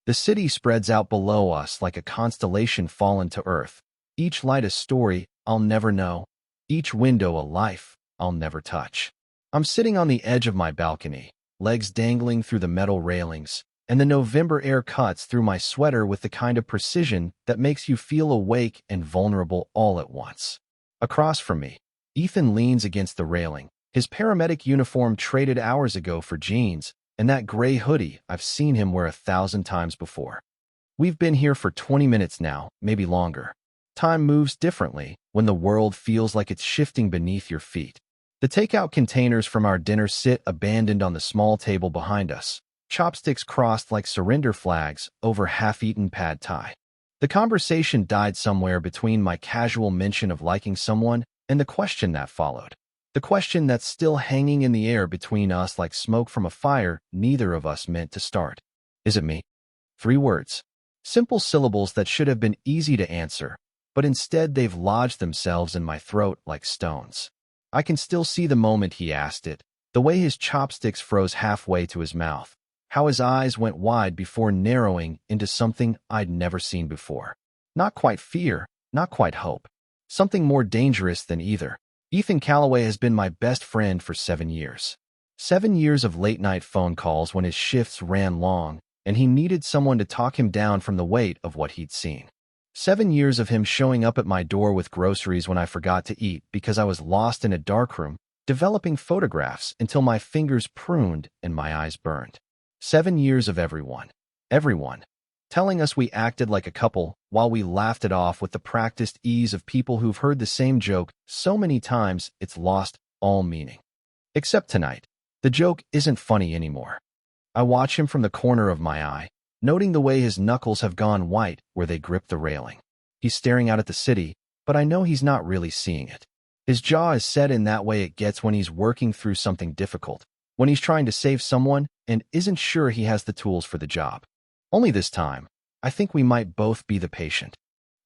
The city spreads out below us like a constellation fallen to earth. Each light a story I'll never know. Each window a life I'll never touch. I'm sitting on the edge of my balcony, legs dangling through the metal railings, and the November air cuts through my sweater with the kind of precision that makes you feel awake and vulnerable all at once. Across from me, Ethan leans against the railing, his paramedic uniform traded hours ago for jeans, and that gray hoodie I've seen him wear 1,000 times before. We've been here for 20 minutes now, maybe longer. Time moves differently when the world feels like it's shifting beneath your feet. The takeout containers from our dinner sit abandoned on the small table behind us, chopsticks crossed like surrender flags over half-eaten pad thai. The conversation died somewhere between my casual mention of liking someone and the question that followed. The question that's still hanging in the air between us like smoke from a fire neither of us meant to start. Is it me? 3 words. Simple syllables that should have been easy to answer, but instead they've lodged themselves in my throat like stones. I can still see the moment he asked it, the way his chopsticks froze halfway to his mouth, how his eyes went wide before narrowing into something I'd never seen before. Not quite fear, not quite hope. Something more dangerous than either. Ethan Calloway has been my best friend for 7 years. 7 years of late-night phone calls when his shifts ran long, and he needed someone to talk him down from the weight of what he'd seen. 7 years of him showing up at my door with groceries when I forgot to eat because I was lost in a darkroom, developing photographs until my fingers pruned and my eyes burned. 7 years of everyone, telling us we acted like a couple while we laughed it off with the practiced ease of people who've heard the same joke so many times it's lost all meaning. Except tonight, the joke isn't funny anymore. I watch him from the corner of my eye, noting the way his knuckles have gone white where they grip the railing. He's staring out at the city, but I know he's not really seeing it. His jaw is set in that way it gets when he's working through something difficult, when he's trying to save someone and isn't sure he has the tools for the job. Only this time, I think we might both be the patient.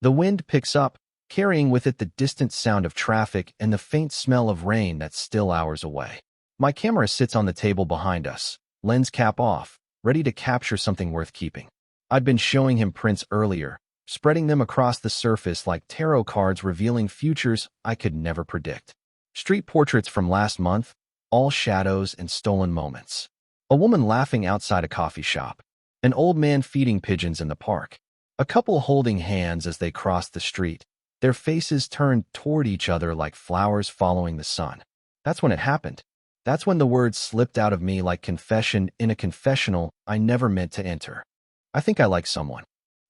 The wind picks up, carrying with it the distant sound of traffic and the faint smell of rain that's still hours away. My camera sits on the table behind us, lens cap off, ready to capture something worth keeping. I'd been showing him prints earlier, spreading them across the surface like tarot cards revealing futures I could never predict. Street portraits from last month, all shadows and stolen moments. A woman laughing outside a coffee shop. An old man feeding pigeons in the park. A couple holding hands as they crossed the street, their faces turned toward each other like flowers following the sun. That's when it happened. That's when the words slipped out of me like confession in a confessional I never meant to enter. I think I like someone.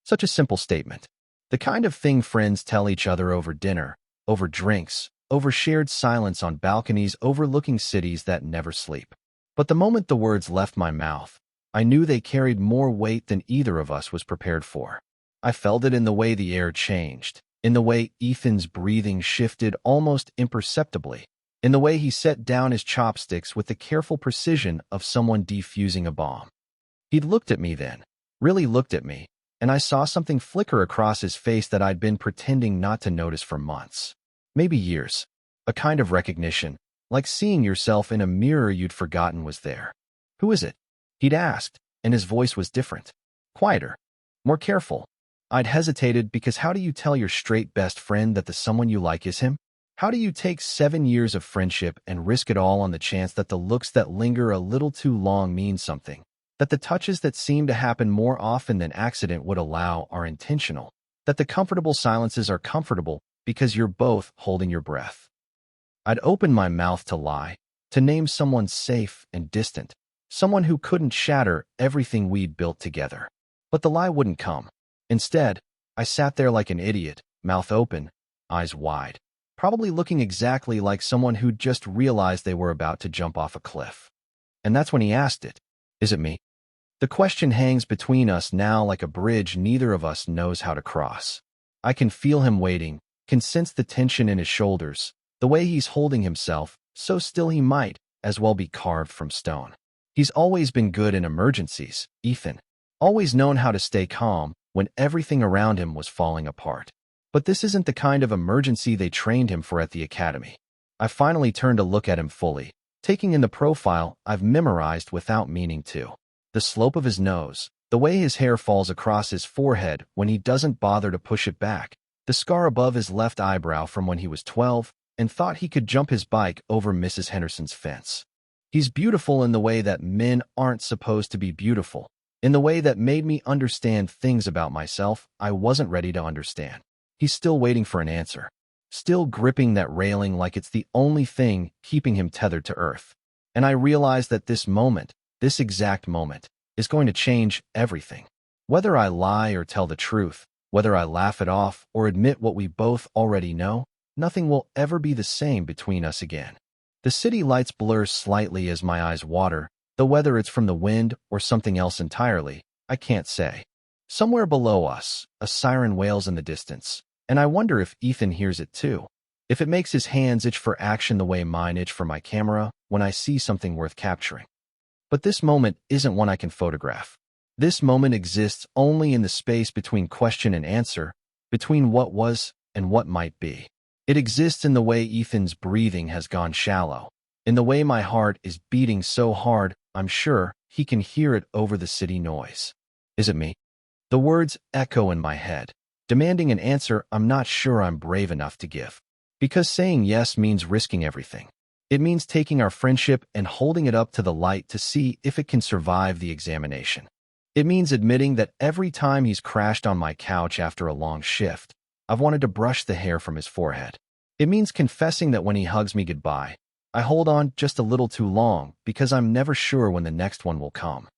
Such a simple statement. The kind of thing friends tell each other over dinner, over drinks, over shared silence on balconies overlooking cities that never sleep. But the moment the words left my mouth, I knew they carried more weight than either of us was prepared for. I felt it in the way the air changed, in the way Ethan's breathing shifted almost imperceptibly, in the way he set down his chopsticks with the careful precision of someone defusing a bomb. He'd looked at me then, really looked at me, and I saw something flicker across his face that I'd been pretending not to notice for months, maybe years. A kind of recognition, like seeing yourself in a mirror you'd forgotten was there. "Who is it?" he'd asked, and his voice was different, quieter, more careful. I'd hesitated because how do you tell your straight best friend that the someone you like is him? How do you take 7 years of friendship and risk it all on the chance that the looks that linger a little too long mean something? That the touches that seem to happen more often than accident would allow are intentional? That the comfortable silences are comfortable because you're both holding your breath? I'd opened my mouth to lie, to name someone safe and distant, someone who couldn't shatter everything we'd built together. But the lie wouldn't come. Instead, I sat there like an idiot, mouth open, eyes wide, probably looking exactly like someone who'd just realized they were about to jump off a cliff. And that's when he asked it. Is it me? The question hangs between us now like a bridge neither of us knows how to cross. I can feel him waiting, can sense the tension in his shoulders, the way he's holding himself, so still he might as well be carved from stone. He's always been good in emergencies, Ethan. Always known how to stay calm when everything around him was falling apart. But this isn't the kind of emergency they trained him for at the academy. I finally turned to look at him fully, taking in the profile I've memorized without meaning to. The slope of his nose, The way his hair falls across his forehead when he doesn't bother to push it back, the scar above his left eyebrow from when he was 12 and thought he could jump his bike over Mrs. Henderson's fence. He's beautiful in the way that men aren't supposed to be beautiful, in the way that made me understand things about myself I wasn't ready to understand. He's still waiting for an answer, still gripping that railing like it's the only thing keeping him tethered to earth. And I realize that this moment, this exact moment, is going to change everything. Whether I lie or tell the truth, whether I laugh it off or admit what we both already know, nothing will ever be the same between us again. The city lights blur slightly as my eyes water, though whether it's from the wind or something else entirely, I can't say. Somewhere below us, a siren wails in the distance, and I wonder if Ethan hears it too. If it makes his hands itch for action the way mine itch for my camera when I see something worth capturing. But this moment isn't one I can photograph. This moment exists only in the space between question and answer, between what was and what might be. It exists in the way Ethan's breathing has gone shallow, in the way my heart is beating so hard I'm sure he can hear it over the city noise. Is it me? The words echo in my head, demanding an answer I'm not sure I'm brave enough to give. Because saying yes means risking everything. It means taking our friendship and holding it up to the light to see if it can survive the examination. It means admitting that every time he's crashed on my couch after a long shift, I've wanted to brush the hair from his forehead. It means confessing that when he hugs me goodbye, I hold on just a little too long because I'm never sure when the next one will come.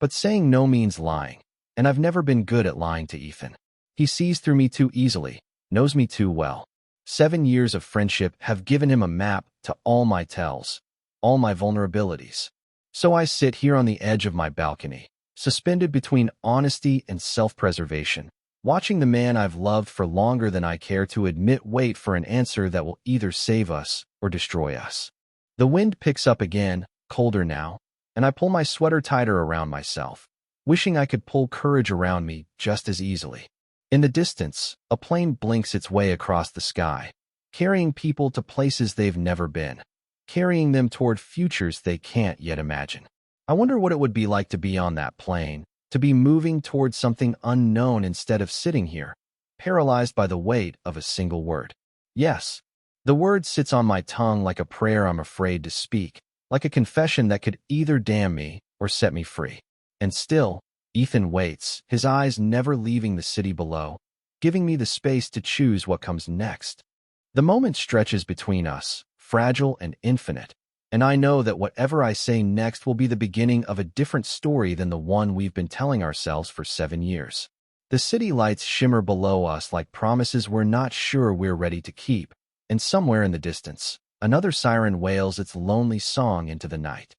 But saying no means lying, and I've never been good at lying to Ethan. He sees through me too easily, knows me too well. 7 years of friendship have given him a map to all my tells, all my vulnerabilities. So I sit here on the edge of my balcony, suspended between honesty and self-preservation, watching the man I've loved for longer than I care to admit wait for an answer that will either save us or destroy us. The wind picks up again, colder now, and I pull my sweater tighter around myself, wishing I could pull courage around me just as easily. In the distance, a plane blinks its way across the sky, carrying people to places they've never been, carrying them toward futures they can't yet imagine. I wonder what it would be like to be on that plane, to be moving toward something unknown instead of sitting here, paralyzed by the weight of a single word. Yes, the word sits on my tongue like a prayer I'm afraid to speak, like a confession that could either damn me or set me free. And still, Ethan waits, his eyes never leaving the city below, giving me the space to choose what comes next. The moment stretches between us, fragile and infinite, and I know that whatever I say next will be the beginning of a different story than the one we've been telling ourselves for 7 years. The city lights shimmer below us like promises we're not sure we're ready to keep, and somewhere in the distance, another siren wails its lonely song into the night.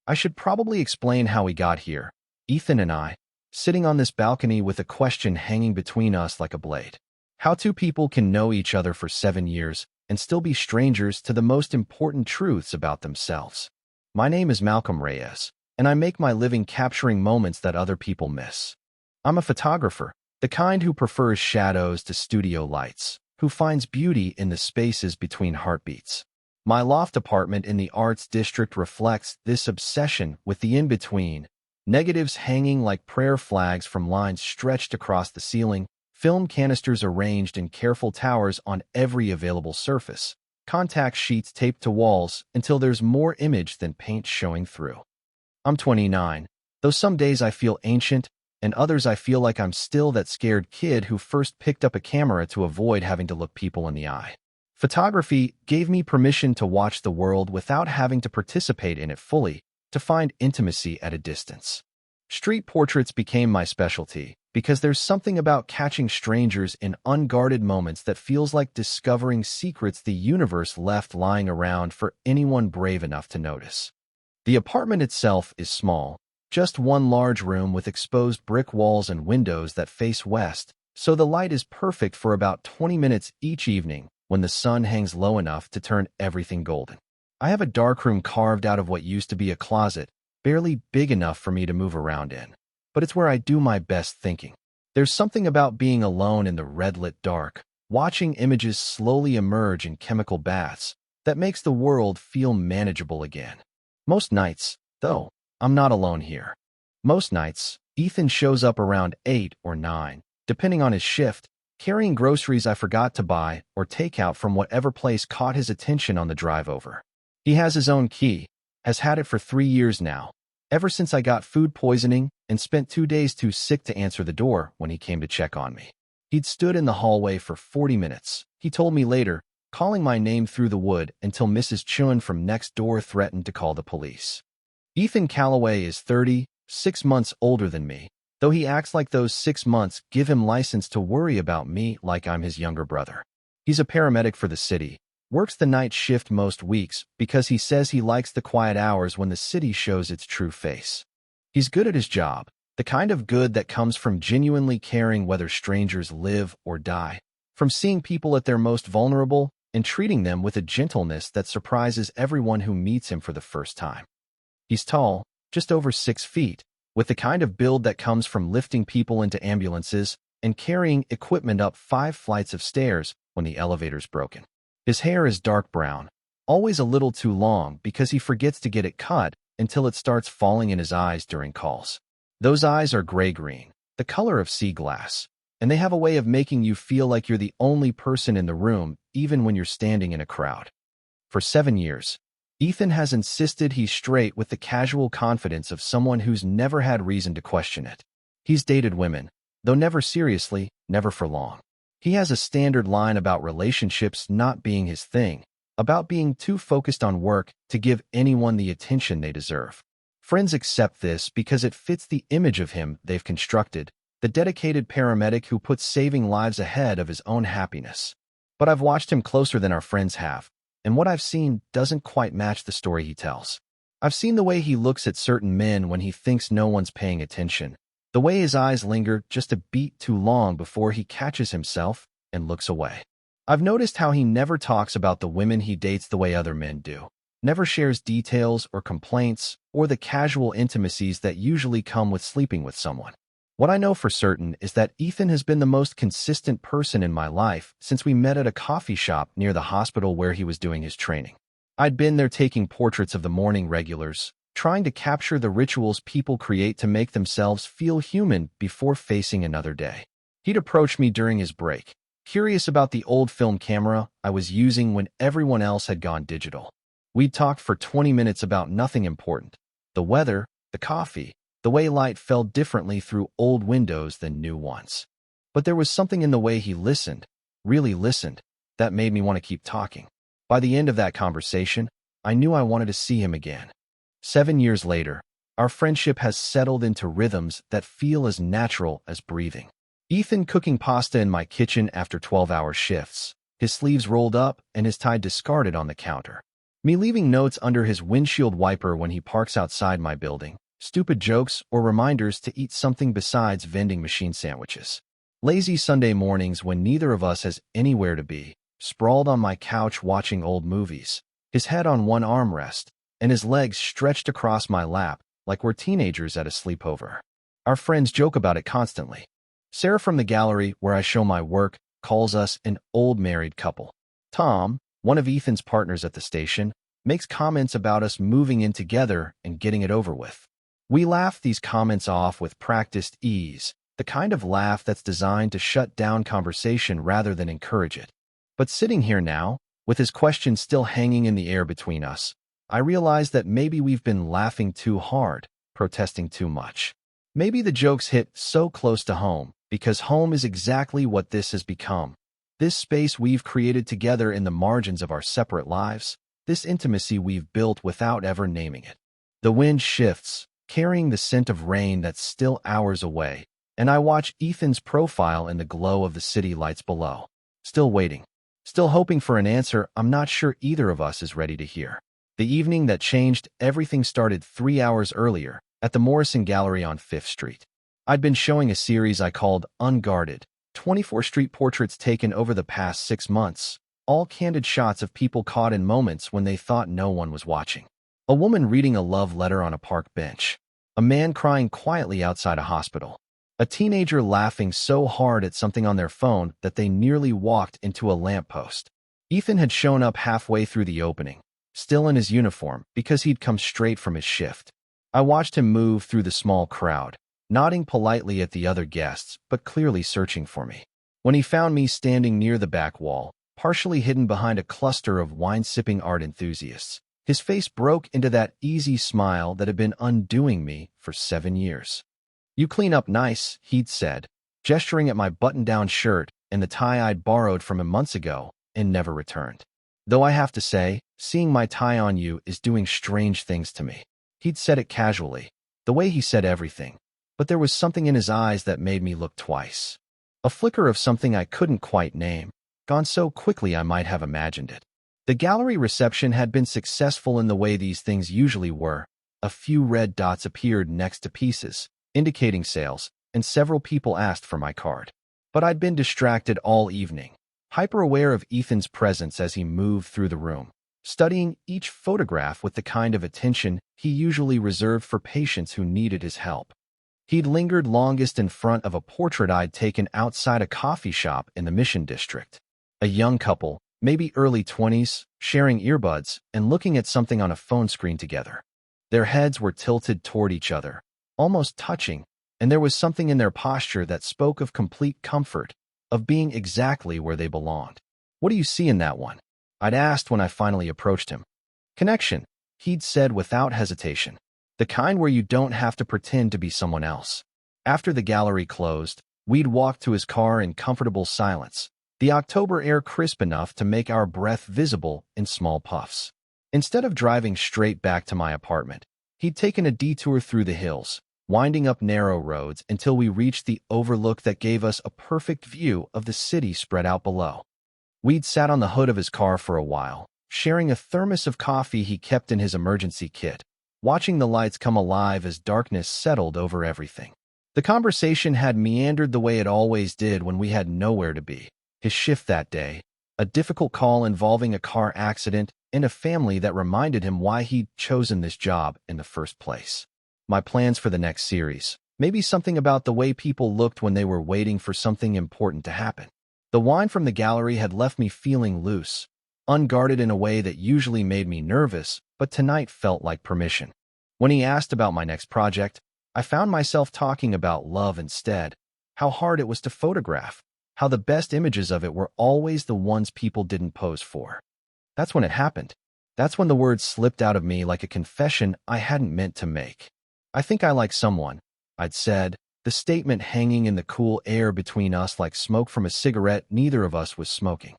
I should probably explain how we got here, Ethan and I, sitting on this balcony with a question hanging between us like a blade. How two people can know each other for 7 years and still be strangers to the most important truths about themselves. My name is Malcolm Reyes, and I make my living capturing moments that other people miss. I'm a photographer, the kind who prefers shadows to studio lights, who finds beauty in the spaces between heartbeats. My loft apartment in the Arts District reflects this obsession with the in-between, negatives hanging like prayer flags from lines stretched across the ceiling, film canisters arranged in careful towers on every available surface, contact sheets taped to walls until there's more image than paint showing through. I'm 29, though some days I feel ancient, and others I feel like I'm still that scared kid who first picked up a camera to avoid having to look people in the eye. Photography gave me permission to watch the world without having to participate in it fully, to find intimacy at a distance. Street portraits became my specialty, because there's something about catching strangers in unguarded moments that feels like discovering secrets the universe left lying around for anyone brave enough to notice. The apartment itself is small, just one large room with exposed brick walls and windows that face west, so the light is perfect for about 20 minutes each evening when the sun hangs low enough to turn everything golden. I have a darkroom carved out of what used to be a closet, barely big enough for me to move around in. But it's where I do my best thinking. There's something about being alone in the red-lit dark, watching images slowly emerge in chemical baths, that makes the world feel manageable again. Most nights, though, I'm not alone here. Most nights, Ethan shows up around 8 or 9, depending on his shift, carrying groceries I forgot to buy or takeout from whatever place caught his attention on the drive over. He has his own key, has had it for 3 years now, ever since I got food poisoning and spent 2 days too sick to answer the door when he came to check on me. He'd stood in the hallway for 40 minutes, he told me later, calling my name through the wood until Mrs. Chun from next door threatened to call the police. Ethan Calloway is 30, 6 months older than me, though he acts like those 6 months give him license to worry about me like I'm his younger brother. He's a paramedic for the city, works the night shift most weeks because he says he likes the quiet hours when the city shows its true face. He's good at his job, the kind of good that comes from genuinely caring whether strangers live or die, from seeing people at their most vulnerable and treating them with a gentleness that surprises everyone who meets him for the first time. He's tall, just over 6 feet, with the kind of build that comes from lifting people into ambulances and carrying equipment up 5 flights of stairs when the elevator's broken. His hair is dark brown, always a little too long because he forgets to get it cut until it starts falling in his eyes during calls. Those eyes are gray-green, the color of sea glass, and they have a way of making you feel like you're the only person in the room even when you're standing in a crowd. For 7 years, Ethan has insisted he's straight with the casual confidence of someone who's never had reason to question it. He's dated women, though never seriously, never for long. He has a standard line about relationships not being his thing, about being too focused on work to give anyone the attention they deserve. Friends accept this because it fits the image of him they've constructed, the dedicated paramedic who puts saving lives ahead of his own happiness. But I've watched him closer than our friends have, and what I've seen doesn't quite match the story he tells. I've seen the way he looks at certain men when he thinks no one's paying attention, the way his eyes linger just a beat too long before he catches himself and looks away. I've noticed how he never talks about the women he dates the way other men do, never shares details or complaints or the casual intimacies that usually come with sleeping with someone. What I know for certain is that Ethan has been the most consistent person in my life since we met at a coffee shop near the hospital where he was doing his training. I'd been there taking portraits of the morning regulars, trying to capture the rituals people create to make themselves feel human before facing another day. He'd approach me during his break, curious about the old film camera I was using when everyone else had gone digital. We'd talked for 20 minutes about nothing important: the weather, the coffee, the way light fell differently through old windows than new ones. But there was something in the way he listened, really listened, that made me want to keep talking. By the end of that conversation, I knew I wanted to see him again. 7 years later, our friendship has settled into rhythms that feel as natural as breathing. Ethan cooking pasta in my kitchen after 12-hour shifts, his sleeves rolled up and his tie discarded on the counter. Me leaving notes under his windshield wiper when he parks outside my building, stupid jokes or reminders to eat something besides vending machine sandwiches. Lazy Sunday mornings when neither of us has anywhere to be, sprawled on my couch watching old movies, his head on one armrest, and his legs stretched across my lap like we're teenagers at a sleepover. Our friends joke about it constantly. Sarah from the gallery where I show my work calls us an old married couple. Tom, one of Ethan's partners at the station, makes comments about us moving in together and getting it over with. We laugh these comments off with practiced ease, the kind of laugh that's designed to shut down conversation rather than encourage it. But sitting here now, with his question still hanging in the air between us, I realize that maybe we've been laughing too hard, protesting too much. Maybe the jokes hit so close to home, because home is exactly what this has become. This space we've created together in the margins of our separate lives, this intimacy we've built without ever naming it. The wind shifts, carrying the scent of rain that's still hours away, and I watch Ethan's profile in the glow of the city lights below. Still waiting. Still hoping for an answer I'm not sure either of us is ready to hear. The evening that changed everything started 3 hours earlier, at the Morrison Gallery on 5th Street. I'd been showing a series I called Unguarded, 24 street portraits taken over the past 6 months, all candid shots of people caught in moments when they thought no one was watching. A woman reading a love letter on a park bench. A man crying quietly outside a hospital. A teenager laughing so hard at something on their phone that they nearly walked into a lamppost. Ethan had shown up halfway through the opening, still in his uniform because he'd come straight from his shift. I watched him move through the small crowd, nodding politely at the other guests, but clearly searching for me. When he found me standing near the back wall, partially hidden behind a cluster of wine-sipping art enthusiasts, his face broke into that easy smile that had been undoing me for 7 years. "You clean up nice," he'd said, gesturing at my button-down shirt and the tie I'd borrowed from him months ago and never returned. "Though I have to say, seeing my tie on you is doing strange things to me." He'd said it casually, the way he said everything, but there was something in his eyes that made me look twice. A flicker of something I couldn't quite name, gone so quickly I might have imagined it. The gallery reception had been successful in the way these things usually were. A few red dots appeared next to pieces, indicating sales, and several people asked for my card. But I'd been distracted all evening, hyper-aware of Ethan's presence as he moved through the room, studying each photograph with the kind of attention he usually reserved for patients who needed his help. He'd lingered longest in front of a portrait I'd taken outside a coffee shop in the Mission District. A young couple, maybe early 20s, sharing earbuds and looking at something on a phone screen together. Their heads were tilted toward each other, almost touching, and there was something in their posture that spoke of complete comfort, of being exactly where they belonged. "What do you see in that one?" I'd asked when I finally approached him. "Connection," he'd said without hesitation. "The kind where you don't have to pretend to be someone else." After the gallery closed, we'd walked to his car in comfortable silence, the October air crisp enough to make our breath visible in small puffs. Instead of driving straight back to my apartment, he'd taken a detour through the hills, winding up narrow roads until we reached the overlook that gave us a perfect view of the city spread out below. We'd sat on the hood of his car for a while, sharing a thermos of coffee he kept in his emergency kit, watching the lights come alive as darkness settled over everything. The conversation had meandered the way it always did when we had nowhere to be. His shift that day, a difficult call involving a car accident, and a family that reminded him why he'd chosen this job in the first place. My plans for the next series, maybe something about the way people looked when they were waiting for something important to happen. The wine from the gallery had left me feeling loose, unguarded in a way that usually made me nervous, but tonight felt like permission. When he asked about my next project, I found myself talking about love instead, how hard it was to photograph, how the best images of it were always the ones people didn't pose for. That's when it happened. That's when the words slipped out of me like a confession I hadn't meant to make. "I think I like someone," I'd said, the statement hanging in the cool air between us like smoke from a cigarette neither of us was smoking.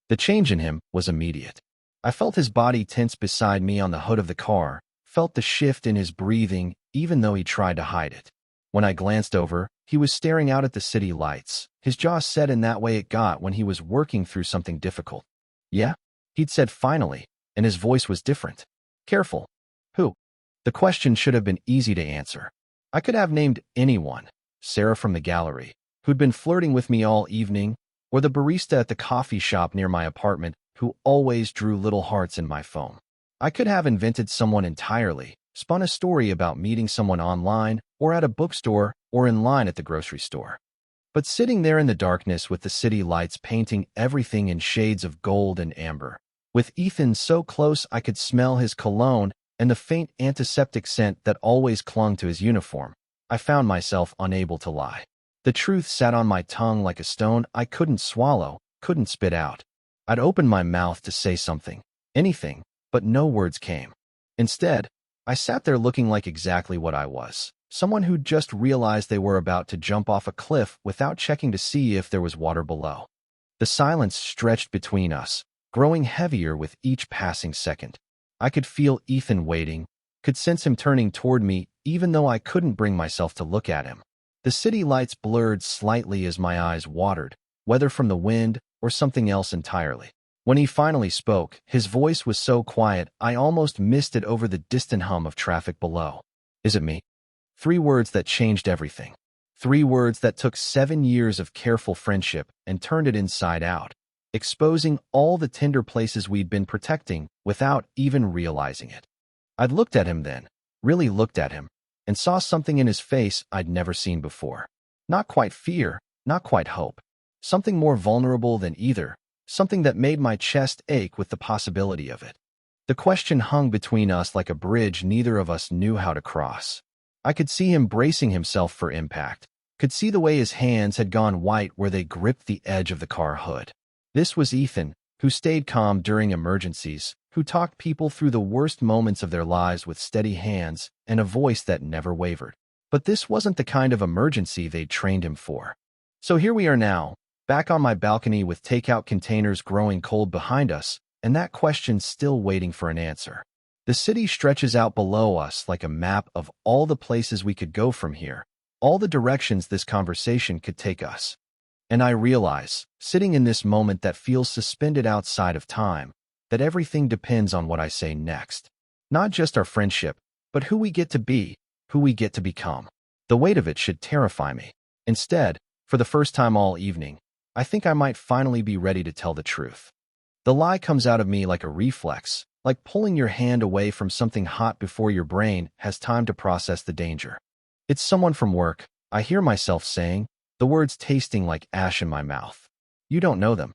The change in him was immediate. I felt his body tense beside me on the hood of the car, felt the shift in his breathing even though he tried to hide it. When I glanced over, he was staring out at the city lights, his jaw set in that way it got when he was working through something difficult. "Yeah?" he'd said finally, and his voice was different. "Careful." "Who?" The question should have been easy to answer. I could have named anyone, Sarah from the gallery, who'd been flirting with me all evening, or the barista at the coffee shop near my apartment who always drew little hearts in my phone. I could have invented someone entirely, spun a story about meeting someone online, or at a bookstore, or in line at the grocery store. But sitting there in the darkness with the city lights painting everything in shades of gold and amber, with Ethan so close I could smell his cologne and the faint antiseptic scent that always clung to his uniform, I found myself unable to lie. The truth sat on my tongue like a stone I couldn't swallow, couldn't spit out. I'd opened my mouth to say something, anything, but no words came. Instead, I sat there looking like exactly what I was, someone who'd just realized they were about to jump off a cliff without checking to see if there was water below. The silence stretched between us, growing heavier with each passing second. I could feel Ethan waiting, could sense him turning toward me even though I couldn't bring myself to look at him. The city lights blurred slightly as my eyes watered, whether from the wind or something else entirely. When he finally spoke, his voice was so quiet I almost missed it over the distant hum of traffic below. "Is it me?" 3 words that changed everything. 3 words that took 7 years of careful friendship and turned it inside out, exposing all the tender places we'd been protecting without even realizing it. I'd looked at him then, really looked at him, and saw something in his face I'd never seen before. Not quite fear, not quite hope. Something more vulnerable than either, something that made my chest ache with the possibility of it. The question hung between us like a bridge neither of us knew how to cross. I could see him bracing himself for impact, could see the way his hands had gone white where they gripped the edge of the car hood. This was Ethan, who stayed calm during emergencies, who talked people through the worst moments of their lives with steady hands and a voice that never wavered. But this wasn't the kind of emergency they'd trained him for. So here we are now, back on my balcony with takeout containers growing cold behind us, and that question still waiting for an answer. The city stretches out below us like a map of all the places we could go from here, all the directions this conversation could take us. And I realize, sitting in this moment that feels suspended outside of time, that everything depends on what I say next. Not just our friendship, but who we get to be, who we get to become. The weight of it should terrify me. Instead, for the first time all evening, I think I might finally be ready to tell the truth. The lie comes out of me like a reflex, like pulling your hand away from something hot before your brain has time to process the danger. It's someone from work, I hear myself saying, the words tasting like ash in my mouth. You don't know them.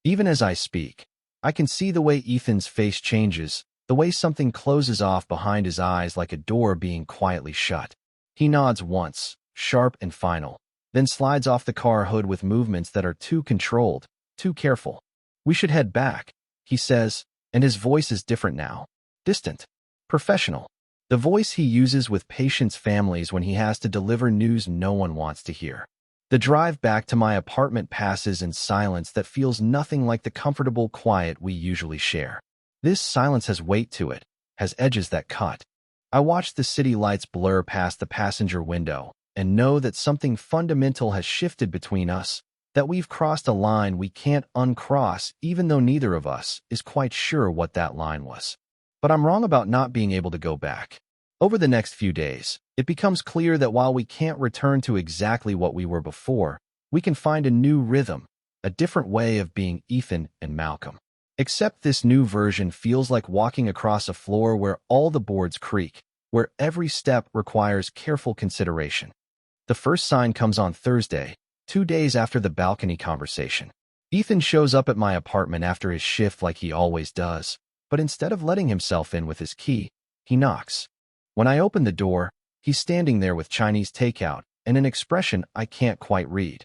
Even as I speak, I can see the way Ethan's face changes, the way something closes off behind his eyes like a door being quietly shut. He nods once, sharp and final, then slides off the car hood with movements that are too controlled, too careful. We should head back, he says, and his voice is different now. Distant. Professional. The voice he uses with patients' families when he has to deliver news no one wants to hear. The drive back to my apartment passes in silence that feels nothing like the comfortable quiet we usually share. This silence has weight to it, has edges that cut. I watch the city lights blur past the passenger window and know that something fundamental has shifted between us, that we've crossed a line we can't uncross even though neither of us is quite sure what that line was. But I'm wrong about not being able to go back. Over the next few days, it becomes clear that while we can't return to exactly what we were before, we can find a new rhythm, a different way of being Ethan and Malcolm. Except this new version feels like walking across a floor where all the boards creak, where every step requires careful consideration. The first sign comes on Thursday, 2 days after the balcony conversation. Ethan shows up at my apartment after his shift like he always does, but instead of letting himself in with his key, he knocks. When I open the door, he's standing there with Chinese takeout and an expression I can't quite read.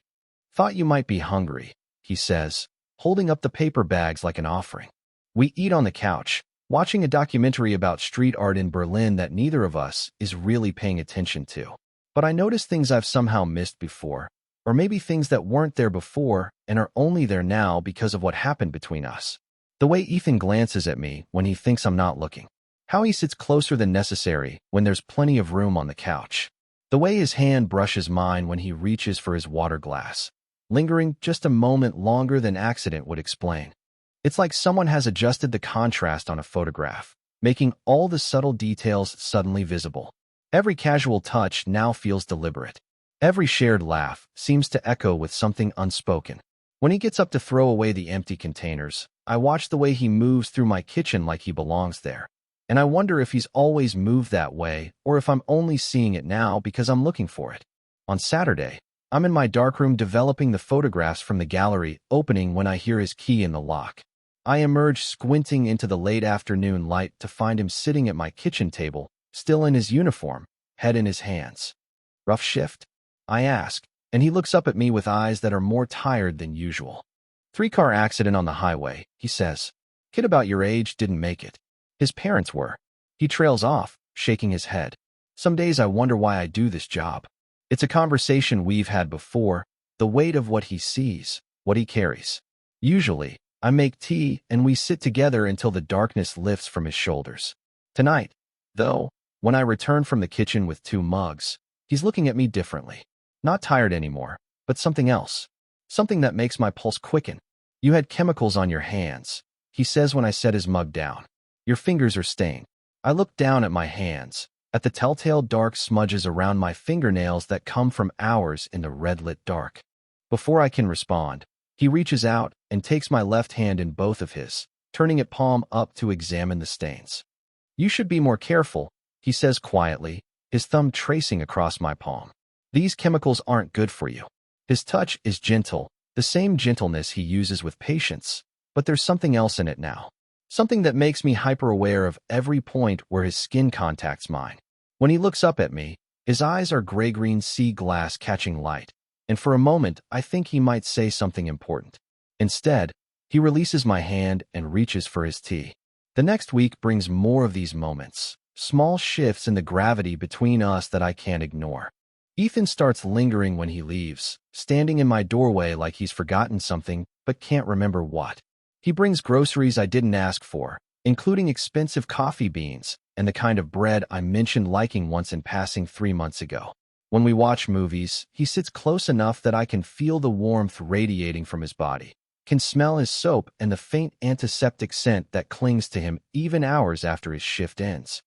"Thought you might be hungry," he says, holding up the paper bags like an offering. We eat on the couch, watching a documentary about street art in Berlin that neither of us is really paying attention to. But I notice things I've somehow missed before, or maybe things that weren't there before and are only there now because of what happened between us. The way Ethan glances at me when he thinks I'm not looking. How he sits closer than necessary when there's plenty of room on the couch. The way his hand brushes mine when he reaches for his water glass, lingering just a moment longer than accident would explain. It's like someone has adjusted the contrast on a photograph, making all the subtle details suddenly visible. Every casual touch now feels deliberate. Every shared laugh seems to echo with something unspoken. When he gets up to throw away the empty containers, I watch the way he moves through my kitchen like he belongs there. And I wonder if he's always moved that way or if I'm only seeing it now because I'm looking for it. On Saturday, I'm in my darkroom developing the photographs from the gallery opening when I hear his key in the lock. I emerge squinting into the late afternoon light to find him sitting at my kitchen table, still in his uniform, head in his hands. "Rough shift?" I ask, and he looks up at me with eyes that are more tired than usual. "3-car accident on the highway," he says. "Kid about your age didn't make it. His parents were." He trails off, shaking his head. Some days I wonder why I do this job. It's a conversation we've had before, the weight of what he sees, what he carries. Usually, I make tea and we sit together until the darkness lifts from his shoulders. Tonight, though, when I return from the kitchen with 2 mugs, he's looking at me differently. Not tired anymore, but something else. Something that makes my pulse quicken. "You had chemicals on your hands," he says when I set his mug down. "Your fingers are stained." I look down at my hands, at the telltale dark smudges around my fingernails that come from hours in the red-lit dark. Before I can respond, he reaches out and takes my left hand in both of his, turning it palm up to examine the stains. "You should be more careful," he says quietly, his thumb tracing across my palm. "These chemicals aren't good for you." His touch is gentle, the same gentleness he uses with patience, but there's something else in it now. Something that makes me hyper-aware of every point where his skin contacts mine. When he looks up at me, His eyes are gray-green sea glass catching light, and for a moment I think he might say something important. Instead, he releases my hand and reaches for his tea. The next week brings more of these moments, small shifts in the gravity between us that I can't ignore. Ethan starts lingering when he leaves, standing in my doorway like he's forgotten something but can't remember what. He brings groceries I didn't ask for, including expensive coffee beans and the kind of bread I mentioned liking once in passing 3 months ago. When we watch movies, he sits close enough that I can feel the warmth radiating from his body, can smell his soap and the faint antiseptic scent that clings to him even hours after his shift ends.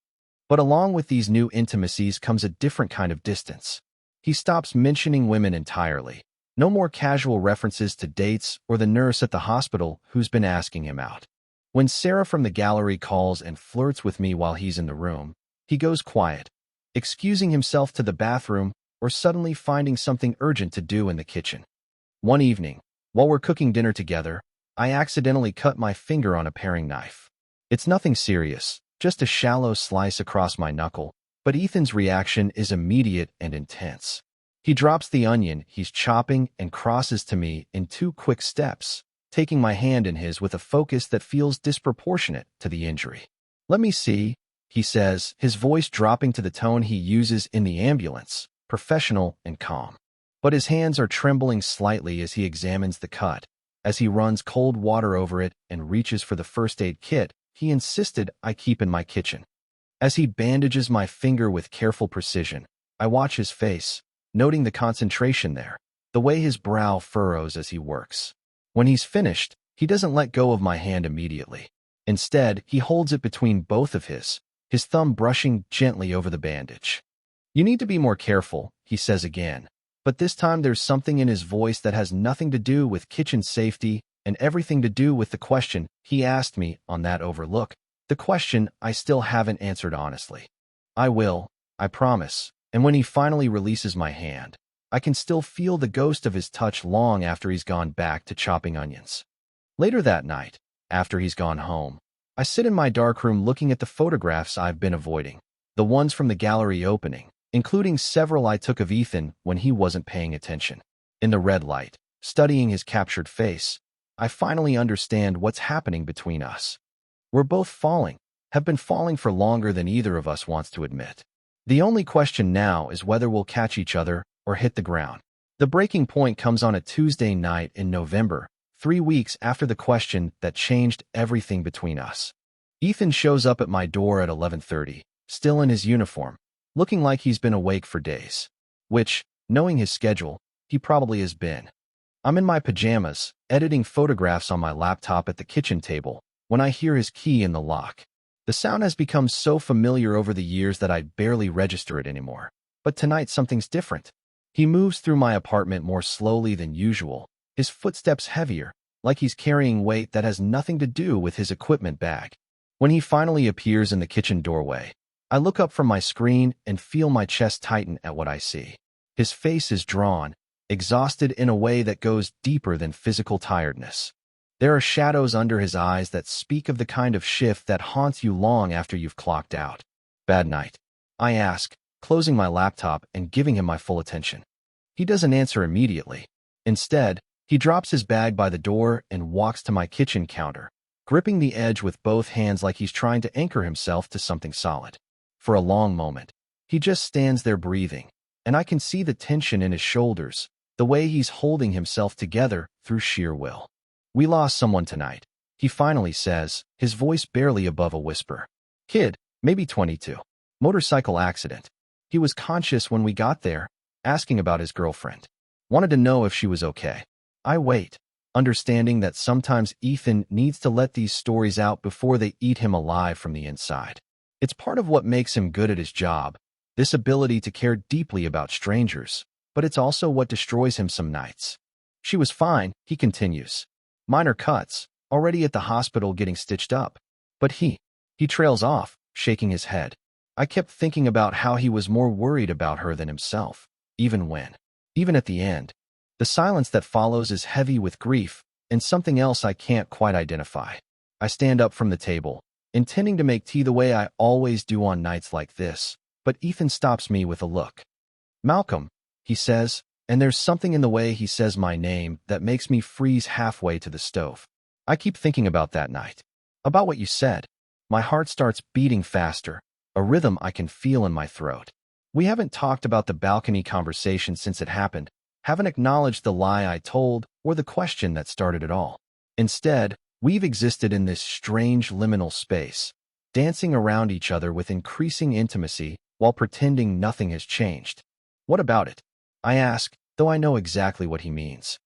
But along with these new intimacies comes a different kind of distance. He stops mentioning women entirely. No more casual references to dates or the nurse at the hospital who's been asking him out. When Sarah from the gallery calls and flirts with me while he's in the room, he goes quiet, excusing himself to the bathroom or suddenly finding something urgent to do in the kitchen. One evening, while we're cooking dinner together, I accidentally cut my finger on a paring knife. It's nothing serious, just a shallow slice across my knuckle, but Ethan's reaction is immediate and intense. He drops the onion he's chopping and crosses to me in 2 quick steps, taking my hand in his with a focus that feels disproportionate to the injury. "Let me see," he says, his voice dropping to the tone he uses in the ambulance, professional and calm. But his hands are trembling slightly as he examines the cut. As he runs cold water over it and reaches for the first aid kit he insisted I keep in my kitchen. As he bandages my finger with careful precision, I watch his face, noting the concentration there, the way his brow furrows as he works. When he's finished, he doesn't let go of my hand immediately. Instead, he holds it between both of his thumb brushing gently over the bandage. "You need to be more careful," he says again, but this time there's something in his voice that has nothing to do with kitchen safety and everything to do with the question he asked me on that overlook, the question I still haven't answered honestly. "I will, I promise," and when he finally releases my hand, I can still feel the ghost of his touch long after he's gone back to chopping onions. Later that night, after he's gone home, I sit in my darkroom looking at the photographs I've been avoiding, the ones from the gallery opening, including several I took of Ethan when he wasn't paying attention. In the red light, studying his captured face, I finally understand what's happening between us. We're both falling, have been falling for longer than either of us wants to admit. The only question now is whether we'll catch each other or hit the ground. The breaking point comes on a Tuesday night in November, 3 weeks after the question that changed everything between us. Ethan shows up at my door at 11:30, still in his uniform, looking like he's been awake for days. Which, knowing his schedule, he probably has been. I'm in my pajamas, editing photographs on my laptop at the kitchen table, when I hear his key in the lock. The sound has become so familiar over the years that I barely register it anymore. But tonight something's different. He moves through my apartment more slowly than usual, his footsteps heavier, like he's carrying weight that has nothing to do with his equipment bag. When he finally appears in the kitchen doorway, I look up from my screen and feel my chest tighten at what I see. His face is drawn, exhausted in a way that goes deeper than physical tiredness. There are shadows under his eyes that speak of the kind of shift that haunts you long after you've clocked out. "Bad night?" I ask, closing my laptop and giving him my full attention. He doesn't answer immediately. Instead, he drops his bag by the door and walks to my kitchen counter, gripping the edge with both hands like he's trying to anchor himself to something solid. For a long moment, he just stands there breathing, and I can see the tension in his shoulders, the way he's holding himself together through sheer will. "We lost someone tonight," he finally says, his voice barely above a whisper. "Kid, maybe 22. Motorcycle accident. He was conscious when we got there, asking about his girlfriend. Wanted to know if she was okay." I wait, understanding that sometimes Ethan needs to let these stories out before they eat him alive from the inside. It's part of what makes him good at his job, this ability to care deeply about strangers, but it's also what destroys him some nights. "She was fine," he continues. "Minor cuts, already at the hospital getting stitched up." But he trails off, shaking his head. I kept thinking about how he was more worried about her than himself, even at the end. The silence that follows is heavy with grief and something else I can't quite identify. I stand up from the table, intending to make tea the way I always do on nights like this, but Ethan stops me with a look. Malcolm, he says, and there's something in the way he says my name that makes me freeze halfway to the stove. I keep thinking about that night. About what you said. My heart starts beating faster, a rhythm I can feel in my throat. We haven't talked about the balcony conversation since it happened, haven't acknowledged the lie I told or the question that started it all. Instead, we've existed in this strange liminal space, dancing around each other with increasing intimacy while pretending nothing has changed. What about it? I ask, though I know exactly what he means.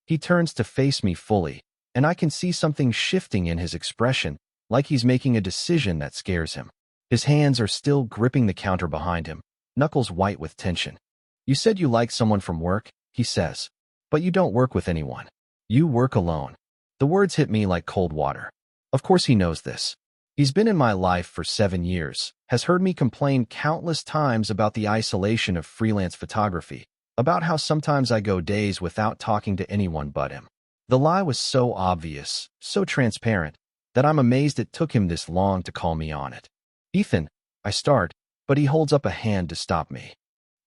He turns to face me fully, and I can see something shifting in his expression, like he's making a decision that scares him. His hands are still gripping the counter behind him, knuckles white with tension. You said you like someone from work, he says. But you don't work with anyone. You work alone. The words hit me like cold water. Of course he knows this. He's been in my life for 7 years, has heard me complain countless times about the isolation of freelance photography, about how sometimes I go days without talking to anyone but him. The lie was so obvious, so transparent, that I'm amazed it took him this long to call me on it. Ethan, I start, but he holds up a hand to stop me.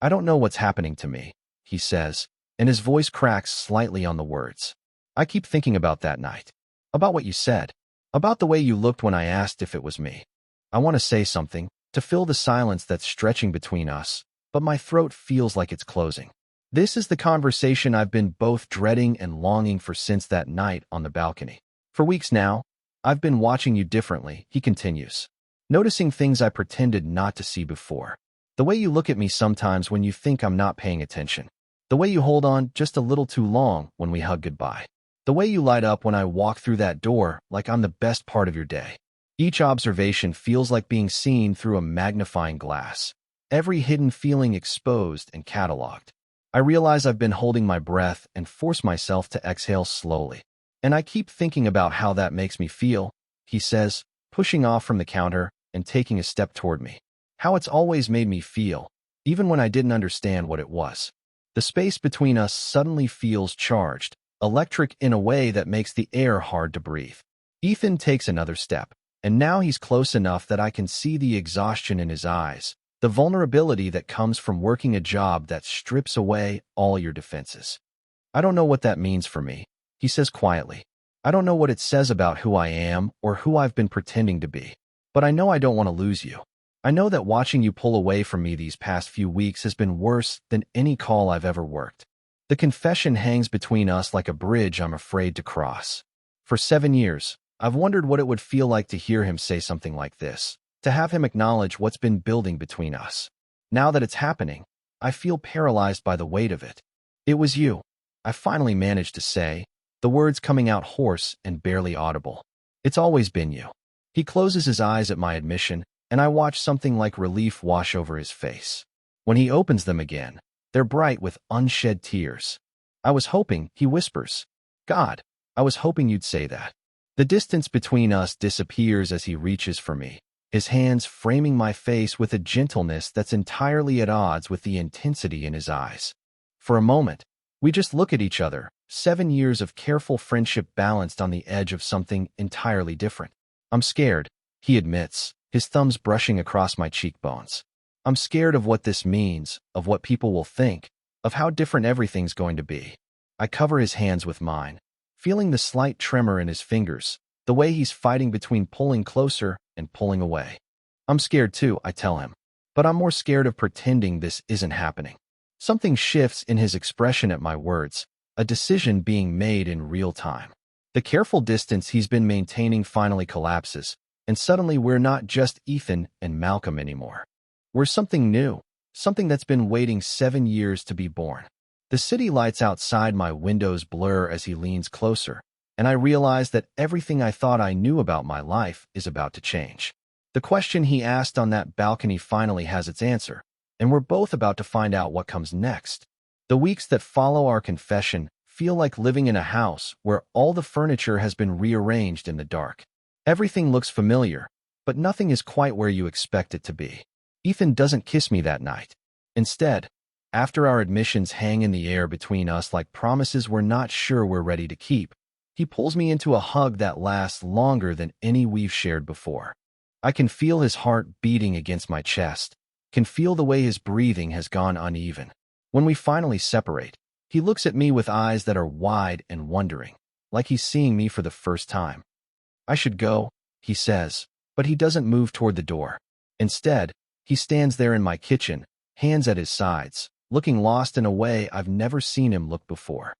I don't know what's happening to me, he says, and his voice cracks slightly on the words. I keep thinking about that night. About what you said. About the way you looked when I asked if it was me. I want to say something, to fill the silence that's stretching between us, but my throat feels like it's closing. This is the conversation I've been both dreading and longing for since that night on the balcony. For weeks now, I've been watching you differently, he continues. Noticing things I pretended not to see before. The way you look at me sometimes when you think I'm not paying attention. The way you hold on just a little too long when we hug goodbye. The way you light up when I walk through that door like I'm the best part of your day. Each observation feels like being seen through a magnifying glass. Every hidden feeling exposed and cataloged. I realize I've been holding my breath and force myself to exhale slowly. And I keep thinking about how that makes me feel, he says, pushing off from the counter and taking a step toward me. How it's always made me feel, even when I didn't understand what it was. The space between us suddenly feels charged, electric in a way that makes the air hard to breathe. Ethan takes another step, and now he's close enough that I can see the exhaustion in his eyes, the vulnerability that comes from working a job that strips away all your defenses. I don't know what that means for me, he says quietly. I don't know what it says about who I am or who I've been pretending to be. But I know I don't want to lose you. I know that watching you pull away from me these past few weeks has been worse than any call I've ever worked. The confession hangs between us like a bridge I'm afraid to cross. For 7 years, I've wondered what it would feel like to hear him say something like this, to have him acknowledge what's been building between us. Now that it's happening, I feel paralyzed by the weight of it. It was you, I finally managed to say, the words coming out hoarse and barely audible. It's always been you. He closes his eyes at my admission, and I watch something like relief wash over his face. When he opens them again, they're bright with unshed tears. I was hoping, he whispers. God, I was hoping you'd say that. The distance between us disappears as he reaches for me, his hands framing my face with a gentleness that's entirely at odds with the intensity in his eyes. For a moment, we just look at each other, 7 years of careful friendship balanced on the edge of something entirely different. I'm scared, he admits, his thumbs brushing across my cheekbones. I'm scared of what this means, of what people will think, of how different everything's going to be. I cover his hands with mine, feeling the slight tremor in his fingers, the way he's fighting between pulling closer and pulling away. I'm scared too, I tell him, but I'm more scared of pretending this isn't happening. Something shifts in his expression at my words, a decision being made in real time. The careful distance he's been maintaining finally collapses, and suddenly we're not just Ethan and Malcolm anymore. We're something new, something that's been waiting 7 years to be born. The city lights outside my windows blur as he leans closer, and I realize that everything I thought I knew about my life is about to change. The question he asked on that balcony finally has its answer, and we're both about to find out what comes next. The weeks that follow our confession feel like living in a house where all the furniture has been rearranged in the dark. Everything looks familiar, but nothing is quite where you expect it to be. Ethan doesn't kiss me that night. Instead, after our admissions hang in the air between us like promises we're not sure we're ready to keep, he pulls me into a hug that lasts longer than any we've shared before. I can feel his heart beating against my chest, can feel the way his breathing has gone uneven. When we finally separate, he looks at me with eyes that are wide and wondering, like he's seeing me for the first time. I should go, he says, but he doesn't move toward the door. Instead, he stands there in my kitchen, hands at his sides, looking lost in a way I've never seen him look before.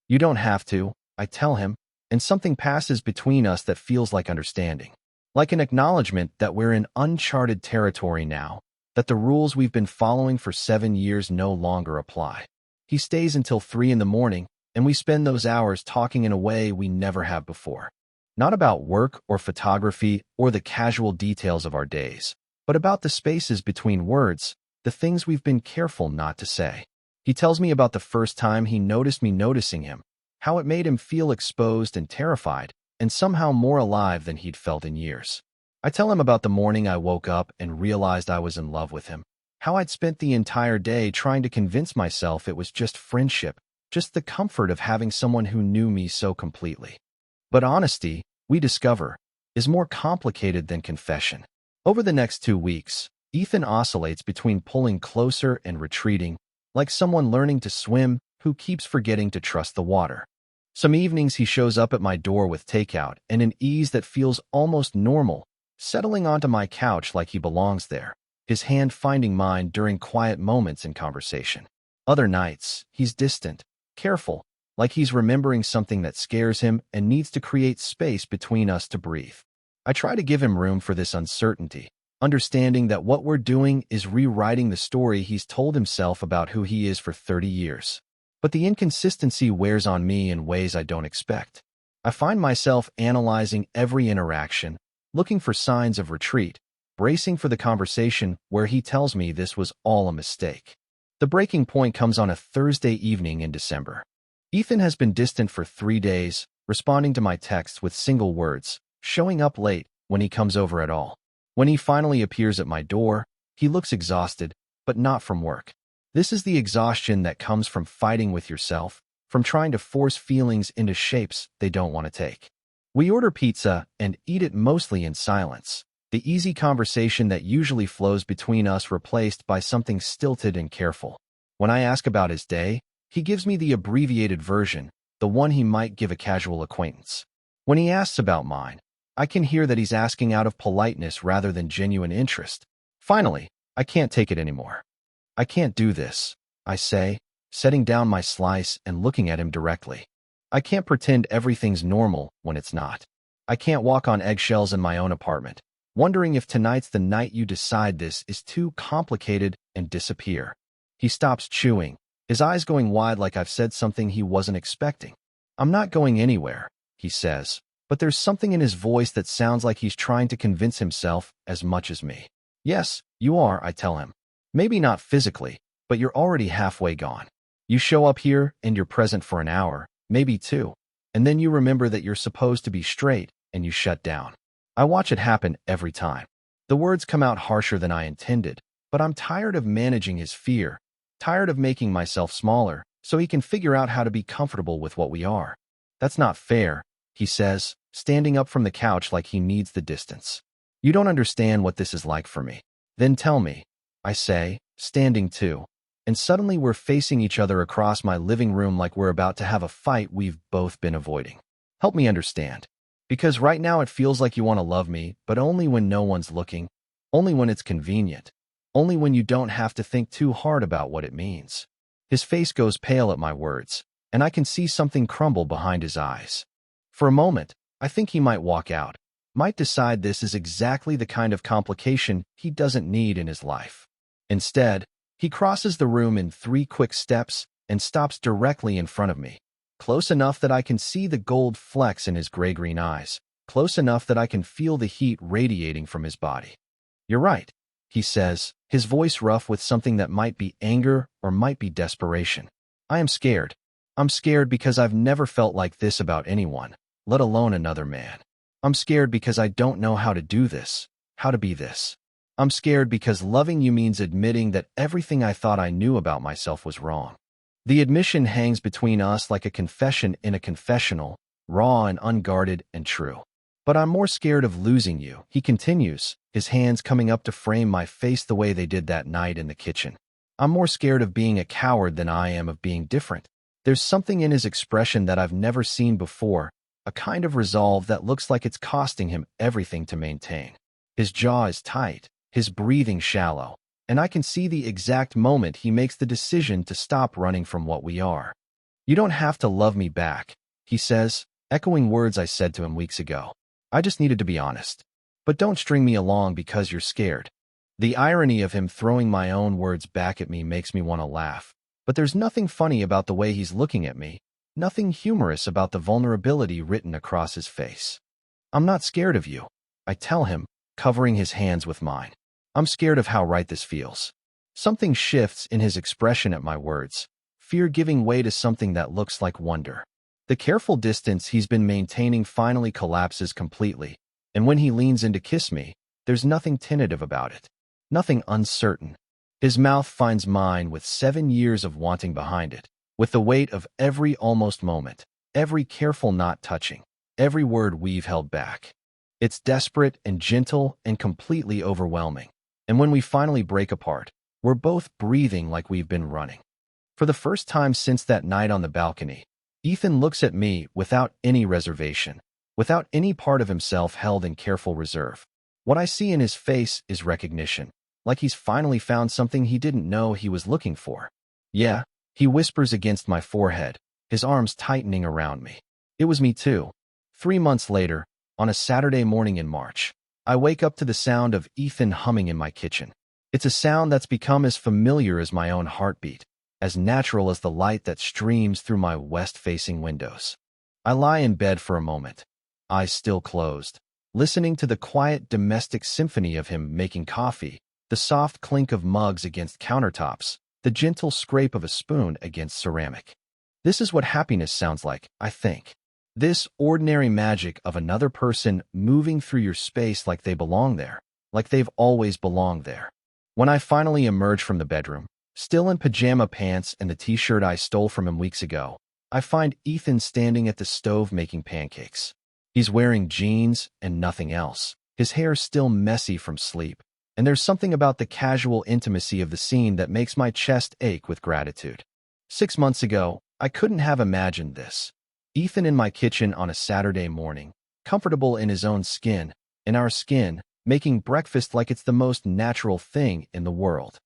You don't have to, I tell him, and something passes between us that feels like understanding. Like an acknowledgement that we're in uncharted territory now, that the rules we've been following for 7 years no longer apply. He stays until 3 in the morning, and we spend those hours talking in a way we never have before. Not about work or photography or the casual details of our days, but about the spaces between words, the things we've been careful not to say. He tells me about the first time he noticed me noticing him, how it made him feel exposed and terrified, and somehow more alive than he'd felt in years. I tell him about the morning I woke up and realized I was in love with him, how I'd spent the entire day trying to convince myself it was just friendship, just the comfort of having someone who knew me so completely. But honesty, we discover, is more complicated than confession. Over the next 2 weeks, Ethan oscillates between pulling closer and retreating, like someone learning to swim who keeps forgetting to trust the water. Some evenings he shows up at my door with takeout and an ease that feels almost normal, settling onto my couch like he belongs there, his hand finding mine during quiet moments in conversation. Other nights, he's distant, careful, like he's remembering something that scares him and needs to create space between us to breathe. I try to give him room for this uncertainty, understanding that what we're doing is rewriting the story he's told himself about who he is for 30 years. But the inconsistency wears on me in ways I don't expect. I find myself analyzing every interaction, looking for signs of retreat, bracing for the conversation where he tells me this was all a mistake. The breaking point comes on a Thursday evening in December. Ethan has been distant for 3 days, responding to my texts with single words, showing up late when he comes over at all. When he finally appears at my door, he looks exhausted, but not from work. This is the exhaustion that comes from fighting with yourself, from trying to force feelings into shapes they don't want to take. We order pizza and eat it mostly in silence, the easy conversation that usually flows between us replaced by something stilted and careful. When I ask about his day, he gives me the abbreviated version, the one he might give a casual acquaintance. When he asks about mine, I can hear that he's asking out of politeness rather than genuine interest. Finally, I can't take it anymore. I can't do this, I say, setting down my slice and looking at him directly. I can't pretend everything's normal when it's not. I can't walk on eggshells in my own apartment, wondering if tonight's the night you decide this is too complicated and disappear. He stops chewing, his eyes going wide like I've said something he wasn't expecting. I'm not going anywhere, he says, but there's something in his voice that sounds like he's trying to convince himself as much as me. Yes, you are, I tell him. Maybe not physically, but you're already halfway gone. You show up here and you're present for an hour, maybe 2, and then you remember that you're supposed to be straight and you shut down. I watch it happen every time. The words come out harsher than I intended, but I'm tired of managing his fear, tired of making myself smaller so he can figure out how to be comfortable with what we are. That's not fair, he says, standing up from the couch like he needs the distance. You don't understand what this is like for me. Then tell me, I say, standing too, and suddenly we're facing each other across my living room like we're about to have a fight we've both been avoiding. Help me understand. Because right now it feels like you want to love me, but only when no one's looking, only when it's convenient, only when you don't have to think too hard about what it means. His face goes pale at my words, and I can see something crumble behind his eyes. For a moment, I think he might walk out, might decide this is exactly the kind of complication he doesn't need in his life. Instead, he crosses the room in 3 quick steps and stops directly in front of me, close enough that I can see the gold flecks in his gray-green eyes, close enough that I can feel the heat radiating from his body. You're right, he says, his voice rough with something that might be anger or might be desperation. I am scared. I'm scared because I've never felt like this about anyone, let alone another man. I'm scared because I don't know how to do this, how to be this. I'm scared because loving you means admitting that everything I thought I knew about myself was wrong. The admission hangs between us like a confession in a confessional, raw and unguarded and true. But I'm more scared of losing you, he continues, his hands coming up to frame my face the way they did that night in the kitchen. I'm more scared of being a coward than I am of being different. There's something in his expression that I've never seen before, a kind of resolve that looks like it's costing him everything to maintain. His jaw is tight, his breathing shallow, and I can see the exact moment he makes the decision to stop running from what we are. "You don't have to love me back," he says, echoing words I said to him weeks ago. "I just needed to be honest. But don't string me along because you're scared." The irony of him throwing my own words back at me makes me want to laugh. But there's nothing funny about the way he's looking at me, nothing humorous about the vulnerability written across his face. "I'm not scared of you," I tell him, covering his hands with mine. "I'm scared of how right this feels." Something shifts in his expression at my words, fear giving way to something that looks like wonder. The careful distance he's been maintaining finally collapses completely, and when he leans in to kiss me, there's nothing tentative about it, nothing uncertain. His mouth finds mine with 7 years of wanting behind it, with the weight of every almost moment, every careful not touching, every word we've held back. It's desperate and gentle and completely overwhelming. And when we finally break apart, we're both breathing like we've been running. For the first time since that night on the balcony, Ethan looks at me without any reservation, without any part of himself held in careful reserve. What I see in his face is recognition, like he's finally found something he didn't know he was looking for. "Yeah," he whispers against my forehead, his arms tightening around me. "It was me too." 3 months later, on a Saturday morning in March, I wake up to the sound of Ethan humming in my kitchen. It's a sound that's become as familiar as my own heartbeat, as natural as the light that streams through my west-facing windows. I lie in bed for a moment, eyes still closed, listening to the quiet domestic symphony of him making coffee, the soft clink of mugs against countertops, the gentle scrape of a spoon against ceramic. This is what happiness sounds like, I think. This ordinary magic of another person moving through your space like they belong there, like they've always belonged there. When I finally emerge from the bedroom, still in pajama pants and the t-shirt I stole from him weeks ago, I find Ethan standing at the stove making pancakes. He's wearing jeans and nothing else, his hair still messy from sleep, and there's something about the casual intimacy of the scene that makes my chest ache with gratitude. 6 months ago, I couldn't have imagined this. Ethan in my kitchen on a Saturday morning, comfortable in his own skin, in our skin, making breakfast like it's the most natural thing in the world.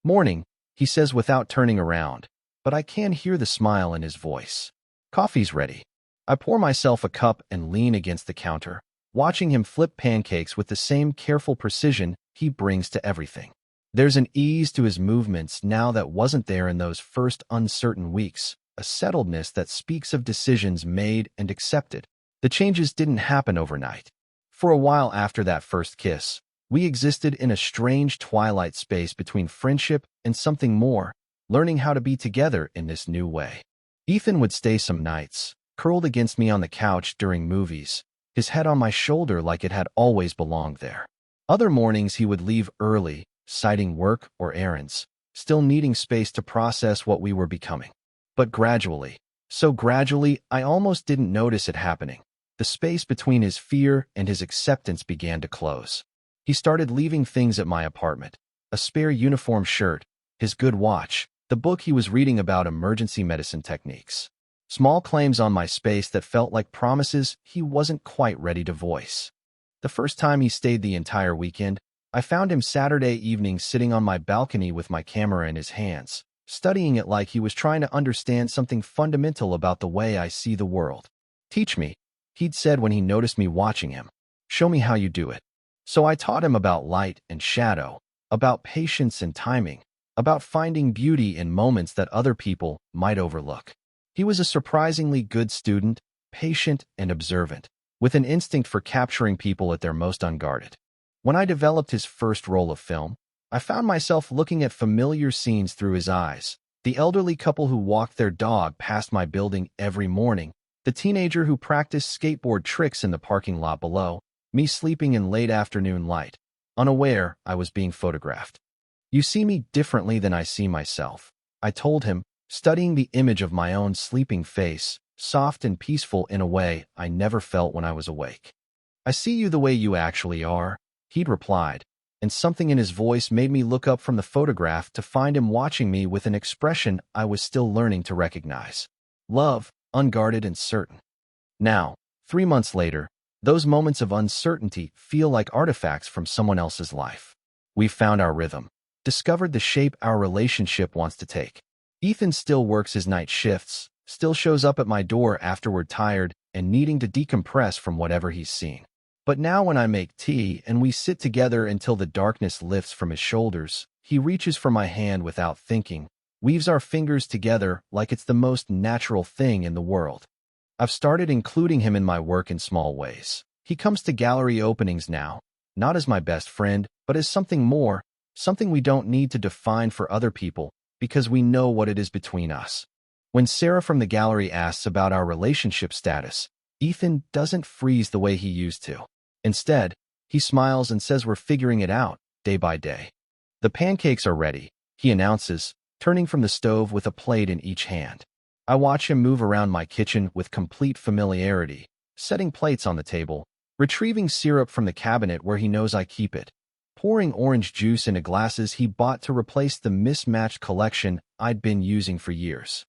"Morning," he says without turning around, but I can hear the smile in his voice. "Coffee's ready." I pour myself a cup and lean against the counter, watching him flip pancakes with the same careful precision he brings to everything. There's an ease to his movements now that wasn't there in those first uncertain weeks, a settledness that speaks of decisions made and accepted. The changes didn't happen overnight. For a while after that first kiss, we existed in a strange twilight space between friendship and something more, learning how to be together in this new way. Ethan would stay some nights, curled against me on the couch during movies, his head on my shoulder like it had always belonged there. Other mornings he would leave early, citing work or errands, still needing space to process what we were becoming. But gradually, so gradually I almost didn't notice it happening, the space between his fear and his acceptance began to close. He started leaving things at my apartment, a spare uniform shirt, his good watch, the book he was reading about emergency medicine techniques. Small claims on my space that felt like promises he wasn't quite ready to voice. The first time he stayed the entire weekend, I found him Saturday evening sitting on my balcony with my camera in his hands, studying it like he was trying to understand something fundamental about the way I see the world. "Teach me," he'd said when he noticed me watching him. "Show me how you do it." So I taught him about light and shadow, about patience and timing, about finding beauty in moments that other people might overlook. He was a surprisingly good student, patient and observant, with an instinct for capturing people at their most unguarded. When I developed his first roll of film, I found myself looking at familiar scenes through his eyes. The elderly couple who walked their dog past my building every morning, the teenager who practiced skateboard tricks in the parking lot below, me sleeping in late afternoon light. Unaware, I was being photographed. "You see me differently than I see myself," I told him, studying the image of my own sleeping face, soft and peaceful in a way I never felt when I was awake. "I see you the way you actually are," he'd replied, and something in his voice made me look up from the photograph to find him watching me with an expression I was still learning to recognize. Love, unguarded and certain. Now, 3 months later, those moments of uncertainty feel like artifacts from someone else's life. We've found our rhythm, discovered the shape our relationship wants to take. Ethan still works his night shifts, still shows up at my door afterward tired and needing to decompress from whatever he's seen. But now when I make tea and we sit together until the darkness lifts from his shoulders, he reaches for my hand without thinking, weaves our fingers together like it's the most natural thing in the world. I've started including him in my work in small ways. He comes to gallery openings now, not as my best friend, but as something more, something we don't need to define for other people, because we know what it is between us. When Sarah from the gallery asks about our relationship status, Ethan doesn't freeze the way he used to. Instead, he smiles and says we're figuring it out, day by day. The pancakes are ready, he announces, turning from the stove with a plate in each hand. I watch him move around my kitchen with complete familiarity, setting plates on the table, retrieving syrup from the cabinet where he knows I keep it, pouring orange juice into glasses he bought to replace the mismatched collection I'd been using for years.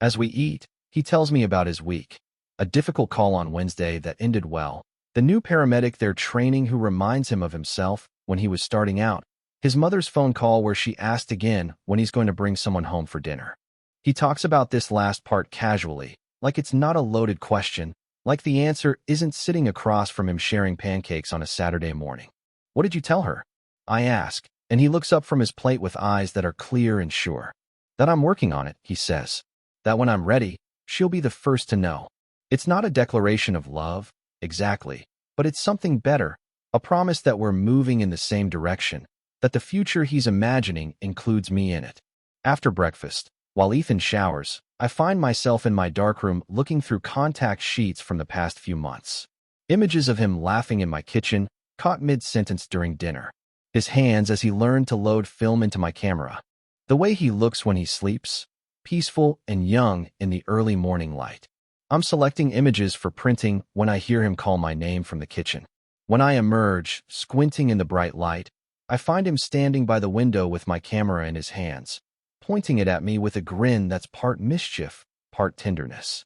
As we eat, he tells me about his week. A difficult call on Wednesday that ended well, the new paramedic they're training who reminds him of himself when he was starting out, his mother's phone call where she asked again when he's going to bring someone home for dinner. He talks about this last part casually, like it's not a loaded question, like the answer isn't sitting across from him sharing pancakes on a Saturday morning. What did you tell her? I ask, and he looks up from his plate with eyes that are clear and sure. That I'm working on it, he says. That when I'm ready, she'll be the first to know. It's not a declaration of love, exactly, but it's something better, a promise that we're moving in the same direction, that the future he's imagining includes me in it. After breakfast, while Ethan showers, I find myself in my darkroom looking through contact sheets from the past few months. Images of him laughing in my kitchen, caught mid-sentence during dinner. His hands as he learned to load film into my camera. The way he looks when he sleeps, peaceful and young in the early morning light. I'm selecting images for printing when I hear him call my name from the kitchen. When I emerge, squinting in the bright light, I find him standing by the window with my camera in his hands, pointing it at me with a grin that's part mischief, part tenderness.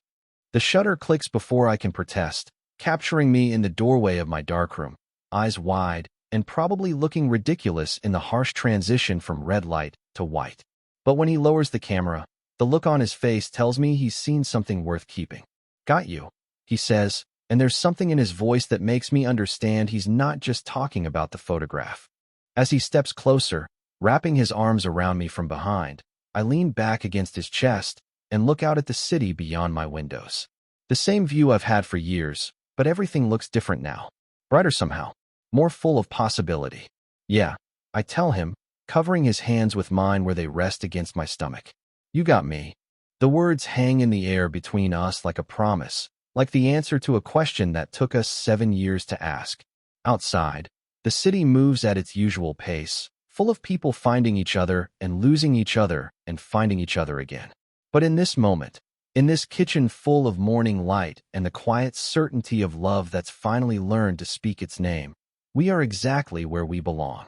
The shutter clicks before I can protest, capturing me in the doorway of my darkroom, eyes wide, and probably looking ridiculous in the harsh transition from red light to white. But when he lowers the camera, the look on his face tells me he's seen something worth keeping. Got you, he says, and there's something in his voice that makes me understand he's not just talking about the photograph. As he steps closer, wrapping his arms around me from behind, I lean back against his chest and look out at the city beyond my windows. The same view I've had for years, but everything looks different now. Brighter somehow, more full of possibility. Yeah, I tell him, covering his hands with mine where they rest against my stomach. You got me. The words hang in the air between us like a promise, like the answer to a question that took us 7 years to ask. Outside, the city moves at its usual pace, full of people finding each other and losing each other and finding each other again. But in this moment, in this kitchen full of morning light and the quiet certainty of love that's finally learned to speak its name, we are exactly where we belong.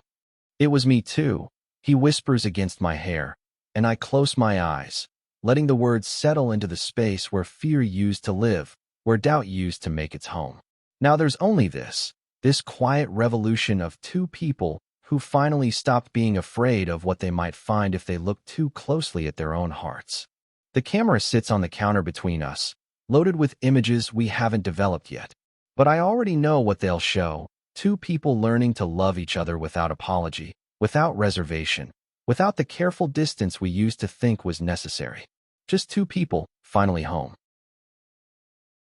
It was me too, he whispers against my hair, and I close my eyes, letting the words settle into the space where fear used to live, where doubt used to make its home. Now there's only this quiet revolution of two people who finally stopped being afraid of what they might find if they looked too closely at their own hearts. The camera sits on the counter between us, loaded with images we haven't developed yet. But I already know what they'll show, two people learning to love each other without apology, without reservation, without the careful distance we used to think was necessary. Just two people, finally home.